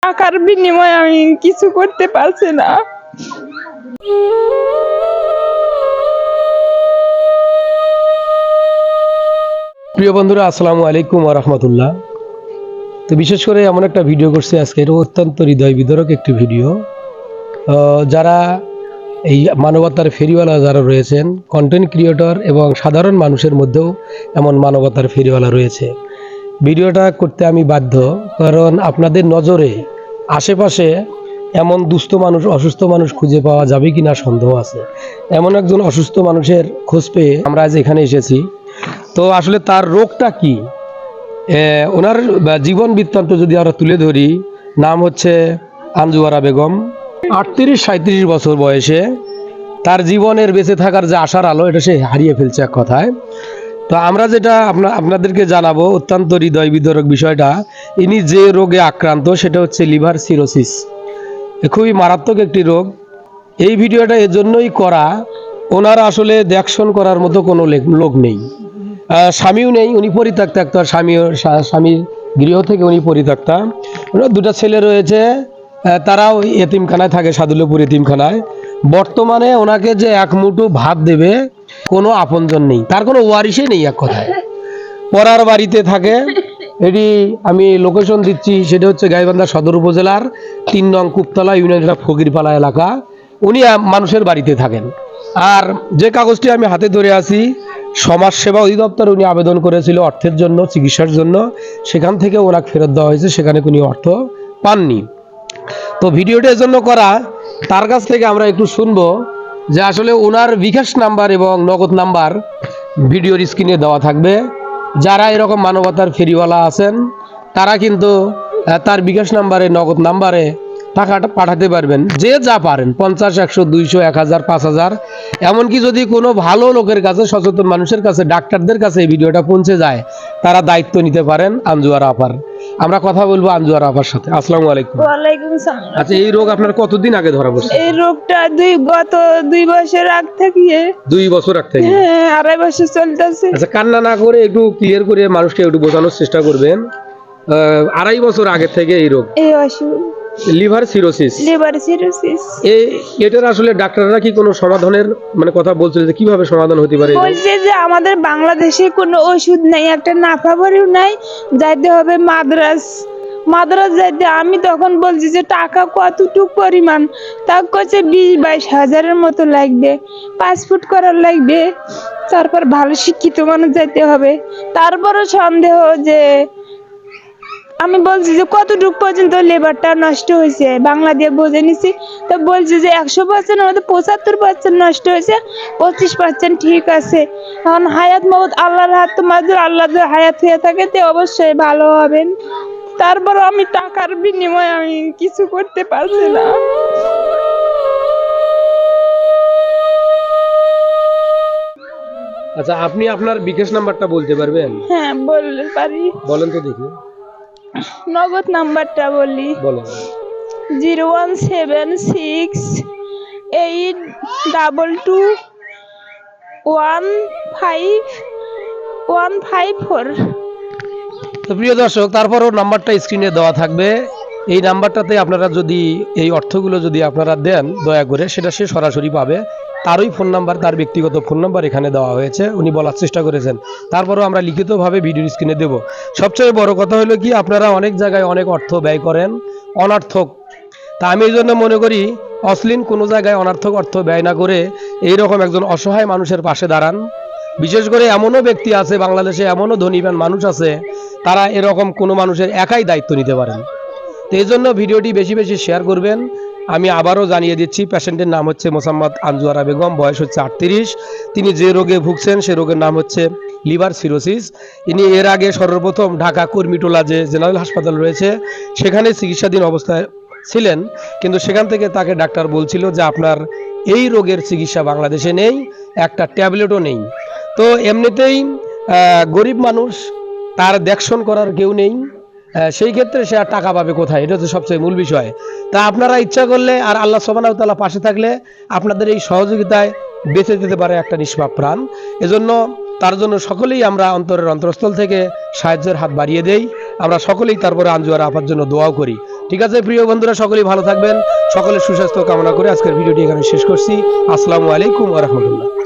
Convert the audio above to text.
টাকার বিনিময়ে আমি কিছু করতে পারছি না। প্রিয় বন্ধুরা, আসসালামু আলাইকুম ওয়া রাহমাতুল্লাহ। তো বিশেষ করে এমন একটা ভিডিও করছি আজকে, এটা অত্যন্ত হৃদয় বিদারক একটি ভিডিও। যারা এই মানবতার ফেরিওয়ালা যারা রয়েছেন, কন্টেন্ট ক্রিয়েটর এবং সাধারণ মানুষের মধ্যেও এমন মানবতার ফেরিওয়ালা রয়েছে। ভিডিওটা করতে আমি বাধ্য, কারণ আপনাদের নজরে আশেপাশে এমন দুস্থ মানুষ, অসুস্থ মানুষ খুঁজে পাওয়া যাবে কিনা সন্দেহ আছে। এমন একজন অসুস্থ মানুষের খোঁজ পেয়ে আমরা আজ এখানে এসেছি। তো আসলে তার রোগটা কি, ওনার জীবন বৃত্তান্ত যদি আমরা তুলে ধরি, নাম হচ্ছে আঞ্জুয়ারা বেগম। 38-37 বছর বয়সে তার জীবনের বেঁচে থাকার যে আশার আলো, এটা সে হারিয়ে ফেলছে এক কথায়। তো আমরা যেটা আপনাদেরকে জানাবো, অত্যন্ত হৃদয় বিদারক বিষয়টা, ইনি যে রোগে আক্রান্ত সেটা হচ্ছে লিভার সিরোসিস। খুবই মারাত্মক একটি রোগ। এই ভিডিওটা এজন্যই করা, ওনার আসলে দেখশন করার মতো কোনো লোক নেই, স্বামীও নেই, উনি পরিত্যক্তা। স্বামীর গৃহ থেকে উনি পরিত্যক্তা। ওনার দুটো ছেলে রয়েছে, তারাও এতিমখানায় থাকে, সাদুল্যপুর এতিমখানায়। বর্তমানে ওনাকে যে এক মুঠো ভাত দেবে কোনো আপনজন নেই, তার কোনো ওয়ারিশই নেই এক কথায়। পরার বাড়িতে থাকে। এটি আমি লোকেশন দিচ্ছি, সেটা হচ্ছে গাইবান্ধা সদর উপজেলার 3 নং কুপতলা ইউনিয়নের ফকিরপালা এলাকা। উনি মানুষের বাড়িতে থাকেন। আর যে কাগজটি আমি হাতে ধরে আছি, সমাজসেবা অধিদপ্তর উনি আবেদন করেছিল অর্থের জন্য, চিকিৎসার জন্য। সেখান থেকে ওনাকে ফেরত দেওয়া হয়েছে, সেখানে কোনো অর্থ পাননি। তো ভিডিওটা এজন্য করা, তার কাছ থেকে আমরা একটু শুনবো যে আসলে ওনার বিকাশ নাম্বার এবং নগদ নাম্বার ভিডিওর স্ক্রিনে দেওয়া থাকবে। যারা এরকম মানবতার ফেরিওয়ালা আছেন, তারা কিন্তু তার বিকাশ নাম্বারে, নগদ নাম্বারে টাকাটা পাঠাতে পারবেন। যে যা পারেন, 50, 100, 200, 1000, 5000। এমনকি যদি কোনো ভালো লোকের কাছে, সচেতন মানুষের কাছে, ডাক্তারদের কাছে এই ভিডিওটা পৌঁছে যায়, তারা দায়িত্ব নিতে পারেন আঞ্জুয়ারা আপার। আমরা কথা বলবো আঞ্জুয়ারা আপার সাথে। আসসালামু আলাইকুম। ওয়ালাইকুম সালাম। আচ্ছা, এই রোগ আপনার কতদিন আগে ধরা পড়ছে? এই রোগটা গত 2 বছর আগ থেকে। 2 বছর আগ থেকে? হ্যাঁ, 2.5 বছর চলতেছে। আচ্ছা, কান্না না করে একটু ক্লিয়ার করে মানুষকে একটু বোঝানোর চেষ্টা করবেন। 2.5 বছর আগে থেকে এই রোগ, এই অসুখ, লিভার সিরোসিস। এটার আসলে ডাক্তাররা কি কোনো সমাধানের কথা বলছিল যে কিভাবে সমাধান হতে পারে? বলছে যে আমাদের বাংলাদেশে কোনো ওষুধ নাই, একটা নাফাবরিও নাই, যাইতে হবে মাদ্রাজ যাইতে। আমি তখন বলছি যে টাকা কতটুক পরিমাণ, তা করছে 20-22 হাজারের মতো লাগবে, পাসপোর্ট করার লাগবে, তারপর ভালো শিক্ষিত মানুষ যাইতে হবে। তারপরও সন্দেহ, যে আমি বলছি যে কতটুকু পর্যন্ত লেবারটা নষ্ট হয়েছে, বাংলা দিয়ে বুঝে নিছি। তো বলছি যে 100% মধ্যে 75% নষ্ট হয়েছে, 25% ঠিক আছে। এখন হায়াত মওত আল্লাহর হাত, তোমাদের আল্লাহ যদি হায়াত হয়ে থাকে তো অবশ্যই ভালো হবেন। তারপর আমি টাকার বিনিময়ে আমি কিছু করতে পারছি না। আচ্ছা, আপনি আপনার বিকাশ নাম্বারটা বলতে পারবেন? হ্যাঁ, বলতে পারি। বলেন তো দেখি। নগদ নাম্বারটা বলি, বলেন। 01768221554। তো প্রিয় দর্শক, তারপরও নাম্বারটা স্ক্রিনে দেওয়া থাকবে। এই নাম্বারটাতে আপনারা যদি এই অর্থগুলো যদি আপনারা দেন, দয়া করে সেটা সে সরাসরি পাবে। তারই ফোন নাম্বার, তার ব্যক্তিগত ফোন নাম্বার এখানে দেওয়া হয়েছে, উনি বলার চেষ্টা করেছেন। তারপরও আমরা লিখিতভাবে ভিডিও স্ক্রিনে দেব। সবচেয়ে বড় কথা হলো কি, আপনারা অনেক জায়গায় অনেক অর্থ ব্যয় করেন অনর্থক। তা আমি এই জন্য মনে করি, অশ্লীল কোনো জায়গায় অনর্থক অর্থ ব্যয় না করে এইরকম একজন অসহায় মানুষের পাশে দাঁড়ান। বিশেষ করে এমনও ব্যক্তি আছে বাংলাদেশে, এমনও ধনীবান মানুষ আছে, তারা এরকম কোনো মানুষের একাই দায়িত্ব নিতে পারেন। তো এই জন্য ভিডিওটি বেশি বেশি শেয়ার করবেন। আমি আবারও জানিয়ে দিচ্ছি, পেশেন্টের নাম হচ্ছে মোসাম্মদ আঞ্জুয়ারা বেগম, বয়স হচ্ছে 38। তিনি যে রোগে ভুগছেন সে রোগের নাম হচ্ছে লিভার সিরোসিস। ইনি এর আগে সর্বপ্রথম ঢাকা কর্মীটোলা যে জেনারেল হাসপাতাল রয়েছে, সেখানে চিকিৎসাধীন অবস্থায় ছিলেন। কিন্তু সেখান থেকে তাকে ডাক্তার বলছিল যে আপনার এই রোগের চিকিৎসা বাংলাদেশে নেই, একটা ট্যাবলেটও নেই। তো এমনিতেই গরিব মানুষ, তার দেখশন করার কেউ নেই, সেই ক্ষেত্রে সে আর টাকা পাবে কোথায়? এটা হচ্ছে সবচেয়ে মূল বিষয়। তা আপনারা ইচ্ছা করলে আর আল্লাহ সুবহানাহু ওয়া তাআলা পাশে থাকলে আপনাদের এই সহযোগিতায় বেঁচে যেতে পারে একটা নিষ্পাপ প্রাণ। এজন্য তার জন্য সকলেই আমরা অন্তরের অন্তরস্থল থেকে সাহায্যের হাত বাড়িয়ে দেই। আমরা সকলেই তারপরে আঞ্জুয়ারা আপার জন্য দোয়াও করি। ঠিক আছে প্রিয় বন্ধুরা, সকলেই ভালো থাকবেন, সকলের সুস্বাস্থ্য কামনা করে আজকের ভিডিওটি এখানে শেষ করছি। আসসালামু আলাইকুম ওয়া রাহমাতুল্লাহ।